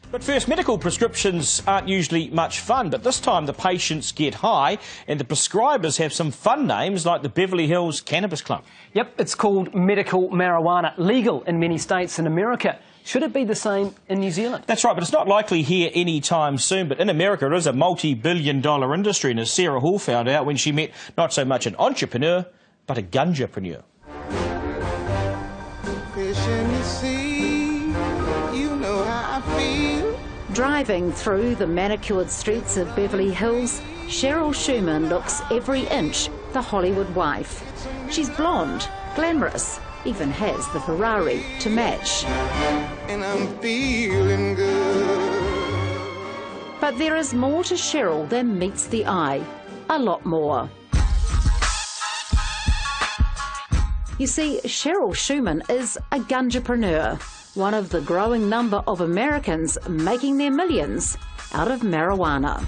But first, medical prescriptions aren't usually much fun, but this time the patients get high and the prescribers have some fun names like the Beverly Hills Cannabis Club. Yep, it's called medical marijuana, legal in many states in America. Should it be the same in New Zealand? That's right, but it's not likely here anytime soon. But in America, it is a multi-billion-dollar industry, and as Sarah Hall found out when she met not so much an entrepreneur, but a gunjapreneur. Fish in the sea, you know how I feel. Driving through the manicured streets of Beverly Hills, Cheryl Shuman looks every inch the Hollywood wife. She's blonde, glamorous, even has the Ferrari to match. And I'm feeling good. But there is more to Cheryl than meets the eye. A lot more. You see, Cheryl Shuman is a gunjapreneur, one of the growing number of Americans making their millions out of marijuana.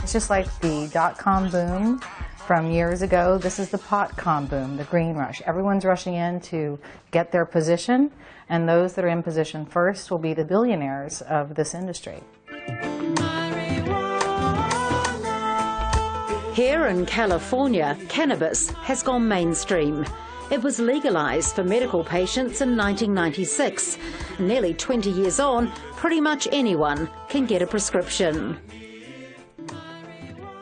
It's just like the dot-com boom from years ago. This is the pot-com boom, the green rush. Everyone's rushing in to get their position, and those that are in position first will be the billionaires of this industry. Here in California, cannabis has gone mainstream. It was legalized for medical patients in 1996. Nearly 20 years on, pretty much anyone can get a prescription.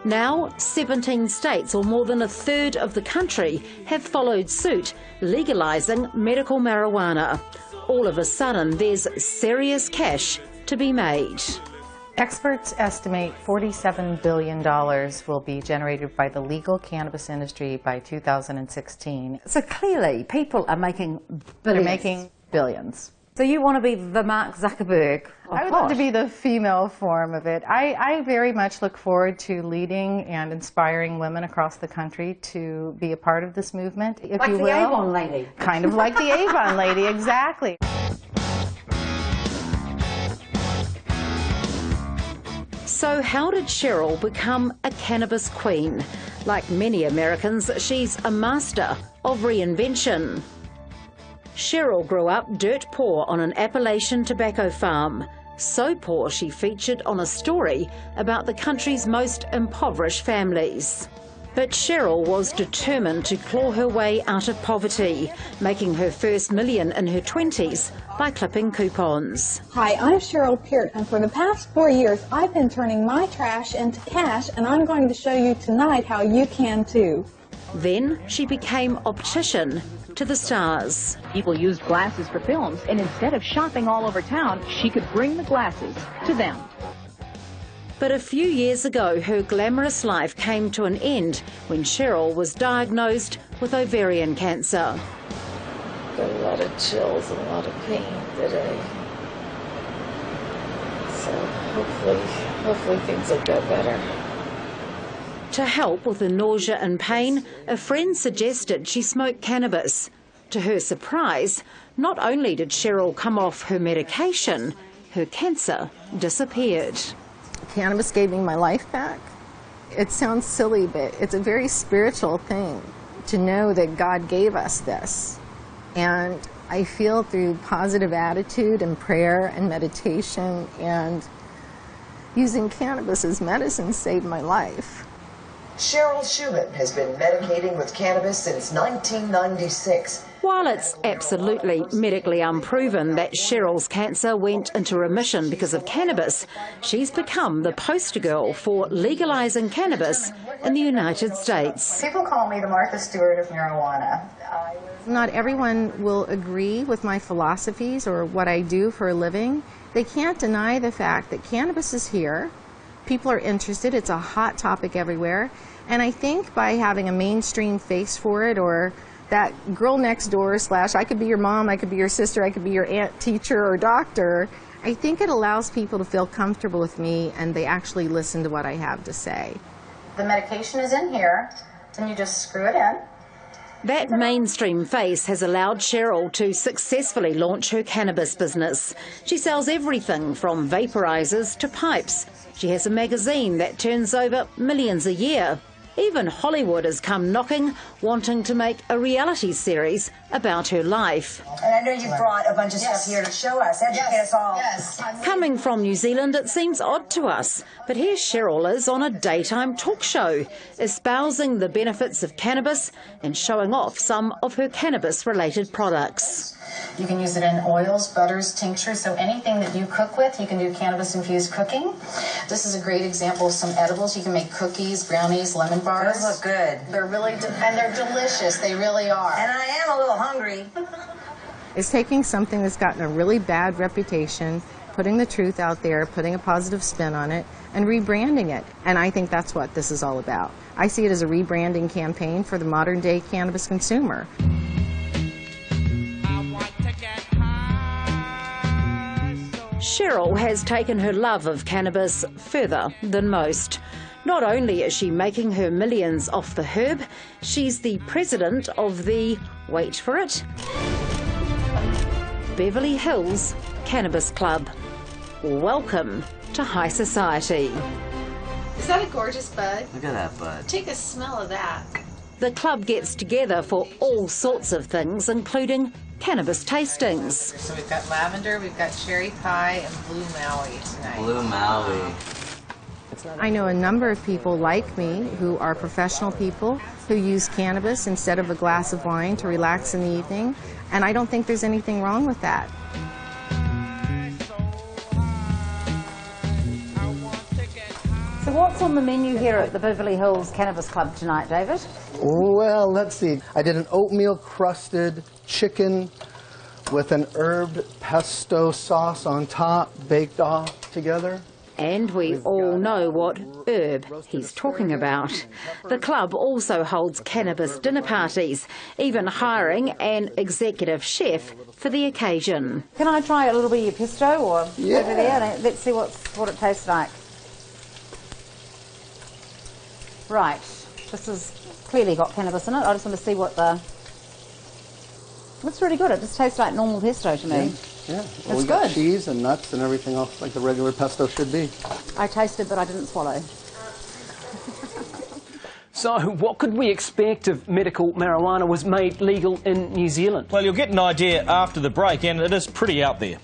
Now, 17 states, or more than a third of the country, have followed suit, legalizing medical marijuana. All of a sudden, there's serious cash to be made. Experts estimate $47 billion will be generated by the legal cannabis industry by 2016. So clearly, people are making billions. They're making billions. So you want to be the Mark Zuckerberg of I would love to be the female form of it. I very much look forward to leading and inspiring women across the country to be a part of this movement, if like you will. Like the Avon lady. Kind of like the Avon lady, exactly. So how did Cheryl become a cannabis queen? Like many Americans, she's a master of reinvention. Cheryl grew up dirt poor on an Appalachian tobacco farm. So poor she featured on a story about the country's most impoverished families. But Cheryl was determined to claw her way out of poverty, making her first million in her 20s by clipping coupons. Hi, I'm Cheryl Peart, and for the past 4 years I've been turning my trash into cash, and I'm going to show you tonight how you can too. Then she became optician to the stars. People used glasses for films, and instead of shopping all over town, she could bring the glasses to them. But a few years ago, her glamorous life came to an end when Cheryl was diagnosed with ovarian cancer. Got a lot of chills and a lot of pain today. So hopefully things will get better. To help with the nausea and pain, a friend suggested she smoke cannabis. To her surprise, not only did Cheryl come off her medication, her cancer disappeared. Cannabis gave me my life back. It sounds silly, but it's a very spiritual thing to know that God gave us this. And I feel through positive attitude and prayer and meditation and using cannabis as medicine saved my life. Cheryl Shuman has been medicating with cannabis since 1996. While it's absolutely medically unproven that Cheryl's cancer went into remission because of cannabis, she's become the poster girl for legalizing cannabis in the United States. People call me the Martha Stewart of marijuana. Not everyone will agree with my philosophies or what I do for a living. They can't deny the fact that cannabis is here. People are interested. It's a hot topic everywhere. And I think by having a mainstream face for it, or that girl next door / I could be your mom, I could be your sister, I could be your aunt, teacher, or doctor, I think it allows people to feel comfortable with me and they actually listen to what I have to say. The medication is in here, and you just screw it in. That mainstream face has allowed Cheryl to successfully launch her cannabis business. She sells everything from vaporizers to pipes. She has a magazine that turns over millions a year. Even Hollywood has come knocking, wanting to make a reality series about her life. And I know you brought a bunch of stuff here to show us, educate us all. Yes. Coming from New Zealand, it seems odd to us, but here Cheryl is on a daytime talk show, espousing the benefits of cannabis and showing off some of her cannabis-related products. You can use it in oils, butters, tinctures, so anything that you cook with, you can do cannabis-infused cooking. This is a great example of some edibles. You can make cookies, brownies, lemon bars. Those look good. They're really, and they're delicious. They really are. And I am a little hungry. It's taking something that's gotten a really bad reputation, putting the truth out there, putting a positive spin on it, and rebranding it. And I think that's what this is all about. I see it as a rebranding campaign for the modern-day cannabis consumer. Cheryl has taken her love of cannabis further than most. Not only is she making her millions off the herb, she's the president of the, wait for it, Beverly Hills Cannabis Club. Welcome to high society. Is that a gorgeous bud? Look at that bud. Take a smell of that. The club gets together for all sorts of things, including cannabis tastings. So we've got lavender, we've got cherry pie, and blue Maui tonight. Blue Maui. I know a number of people like me who are professional people who use cannabis instead of a glass of wine to relax in the evening, and I don't think there's anything wrong with that. So what's on the menu here at the Beverly Hills Cannabis Club tonight, David? Well, let's see. I did an oatmeal crusted chicken with an herb pesto sauce on top, baked all together. And we all know what herb he's talking about. The club also holds cannabis dinner parties, even hiring an executive chef for the occasion. Can I try a little bit of your pesto or over there? Let's see what it tastes like. Right, this has clearly got cannabis in it. I just want to see what the... It's really good. It just tastes like normal pesto to me. Yeah, it's we got cheese and nuts and everything else like the regular pesto should be. I tasted, but I didn't swallow. So what could we expect if medical marijuana was made legal in New Zealand? Well, you'll get an idea after the break, and it is pretty out there.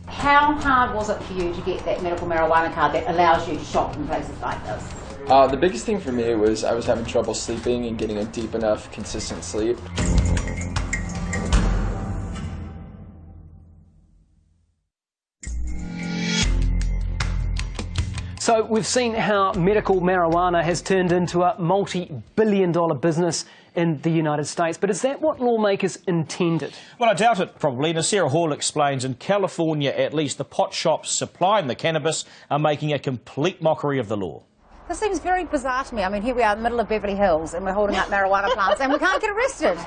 How hard was it for you to get that medical marijuana card that allows you to shop in places like this? The biggest thing for me was I was having trouble sleeping and getting a deep enough, consistent sleep. So we've seen how medical marijuana has turned into a multi-billion-dollar business in the United States. But is that what lawmakers intended? Well, I doubt it, probably. And as Sarah Hall explains, in California, at least, the pot shops supplying the cannabis are making a complete mockery of the law. This seems very bizarre to me. I mean, here we are in the middle of Beverly Hills and we're holding up marijuana plants and we can't get arrested.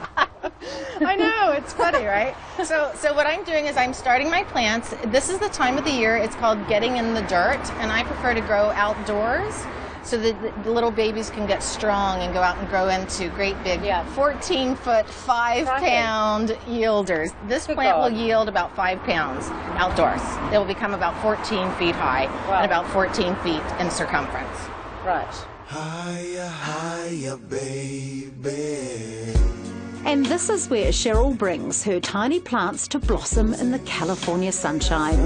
I know, it's funny, right? So what I'm doing is I'm starting my plants. This is the time of the year. It's called getting in the dirt, and I prefer to grow outdoors so that the little babies can get strong and go out and grow into great big 14-foot, 5-pound yielders. This plant will yield about 5 pounds outdoors. It will become about 14 feet high and about 14 feet in circumference. Right. Higher, higher, baby. And this is where Cheryl brings her tiny plants to blossom in the California sunshine.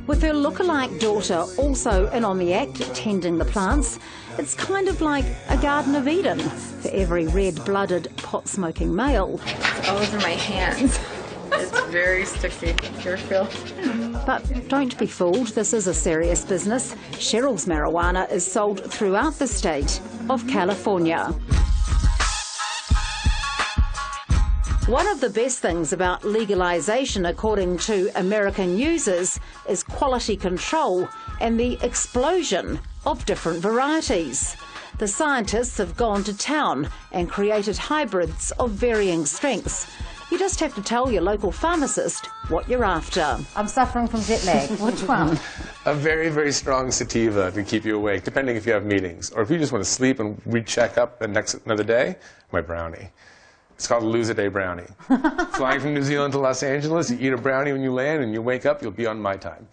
With her look-alike daughter also in on the act, tending the plants, it's kind of like a Garden of Eden for every red-blooded, pot-smoking male. It's all over my hands. It's very sticky. Your filth. But don't be fooled, this is a serious business. Cheryl's marijuana is sold throughout the state of California. One of the best things about legalisation, according to American users, is quality control and the explosion of different varieties. The scientists have gone to town and created hybrids of varying strengths. You just have to tell your local pharmacist what you're after. I'm suffering from jet lag. Which one? A very, very strong sativa to keep you awake, depending if you have meetings. Or if you just want to sleep and recheck up the another day, my brownie. It's called a lose-a-day brownie. Flying from New Zealand to Los Angeles, you eat a brownie when you land, and you wake up, you'll be on my time.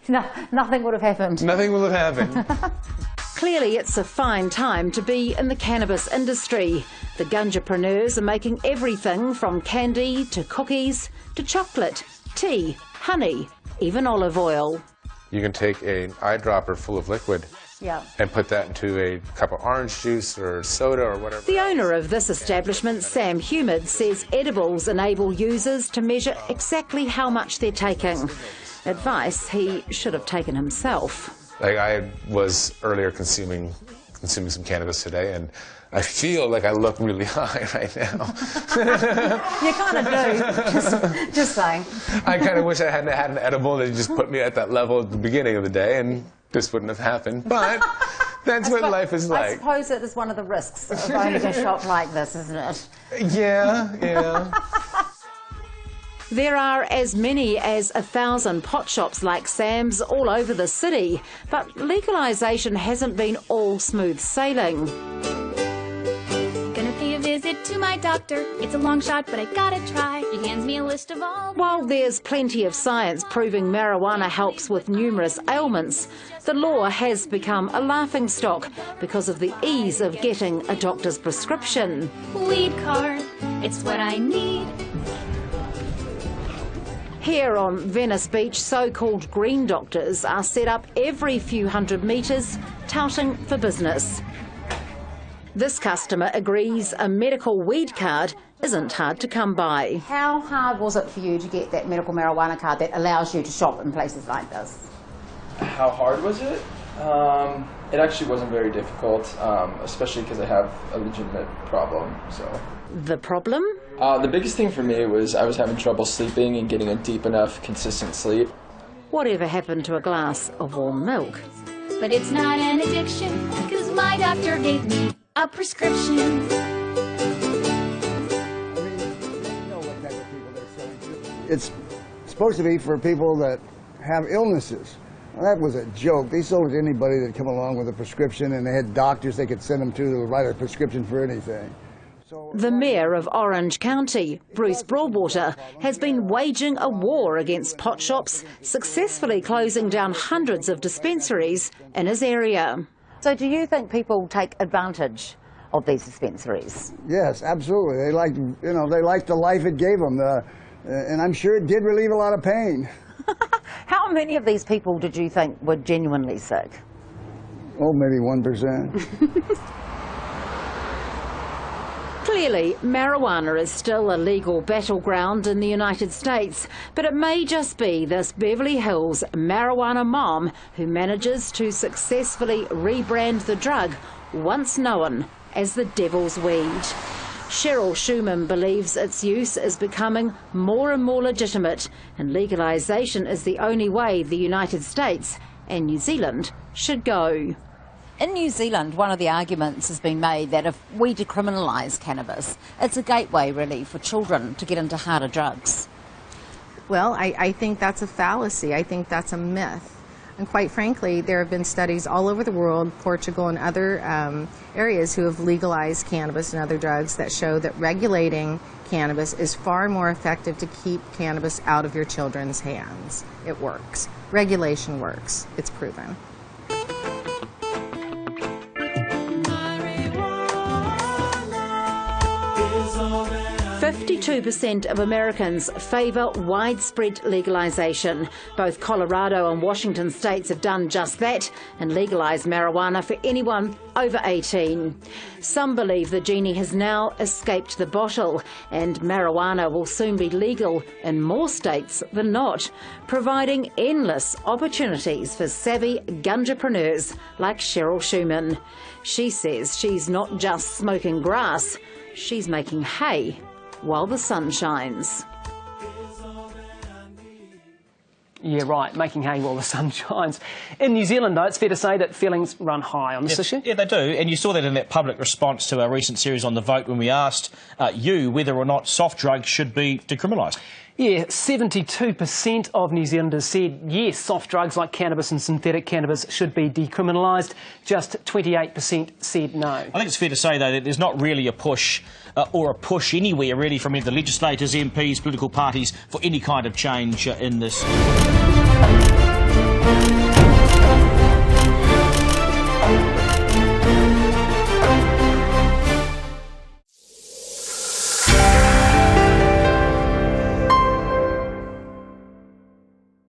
Nothing would have happened. Nothing will have happened. Clearly, it's a fine time to be in the cannabis industry. The gunjapreneurs are making everything from candy to cookies to chocolate, tea, honey, even olive oil. You can take an eyedropper full of liquid and put that into a cup of orange juice or soda or whatever. The owner of this establishment, Sam Humid, says edibles enable users to measure exactly how much they're taking. Advice he should have taken himself. Like, I was earlier consuming some cannabis today, and I feel like I look really high right now. You kind of do, just saying. I kind of wish I hadn't had an edible that just put me at that level at the beginning of the day, and this wouldn't have happened. But that's what life is like. I suppose it is one of the risks of owning a shop like this, isn't it? Yeah. There are as many as 1,000 pot shops like Sam's all over the city, but legalisation hasn't been all smooth sailing. Gonna pay a visit to my doctor. It's a long shot, but I gotta try. He hands me a list of all... While there's plenty of science proving marijuana helps with numerous ailments, the law has become a laughingstock because of the ease of getting a doctor's prescription. Weed card, it's what I need. Here on Venice Beach, so-called green doctors are set up every few hundred metres, touting for business. This customer agrees a medical weed card isn't hard to come by. How hard was it for you to get that medical marijuana card that allows you to shop in places like this? How hard was it? It actually wasn't very difficult, especially because I have a legitimate problem. So. The problem? The biggest thing for me was I was having trouble sleeping and getting a deep enough, consistent sleep. Whatever happened to a glass of warm milk? But it's not an addiction, because my doctor gave me a prescription. It's supposed to be for people that have illnesses. Well, that was a joke. They sold it to anybody that come along with a prescription, and they had doctors they could send them to write a prescription for anything. The Mayor of Orange County, Bruce Broadwater, has been waging a war against pot shops, successfully closing down hundreds of dispensaries in his area. So do you think people take advantage of these dispensaries? Yes, absolutely. They liked the life it gave them, and I'm sure it did relieve a lot of pain. How many of these people did you think were genuinely sick? Oh, maybe 1%. Clearly, marijuana is still a legal battleground in the United States, but it may just be this Beverly Hills marijuana mom who manages to successfully rebrand the drug, once known as the devil's weed. Cheryl Shuman believes its use is becoming more and more legitimate, and legalisation is the only way the United States and New Zealand should go. In New Zealand, one of the arguments has been made that if we decriminalise cannabis, it's a gateway, really, for children to get into harder drugs. Well, I think that's a fallacy. I think that's a myth. And quite frankly, there have been studies all over the world, Portugal and other areas, who have legalized cannabis and other drugs that show that regulating cannabis is far more effective to keep cannabis out of your children's hands. It works. Regulation works. It's proven. 52% of Americans favour widespread legalisation. Both Colorado and Washington states have done just that and legalised marijuana for anyone over 18. Some believe the genie has now escaped the bottle and marijuana will soon be legal in more states than not, providing endless opportunities for savvy gunjapreneurs like Cheryl Shuman. She says she's not just smoking grass, she's making hay while the sun shines. Yeah, right, making hay while the sun shines. In New Zealand, though, it's fair to say that feelings run high on this issue. Yeah, they do, and you saw that in that public response to our recent series on The Vote when we asked you whether or not soft drugs should be decriminalised. Yeah, 72% of New Zealanders said yes, soft drugs like cannabis and synthetic cannabis should be decriminalised. Just 28% said no. I think it's fair to say, though, that there's not really a push or a push anywhere, really, from either legislators, MPs, political parties, for any kind of change in this.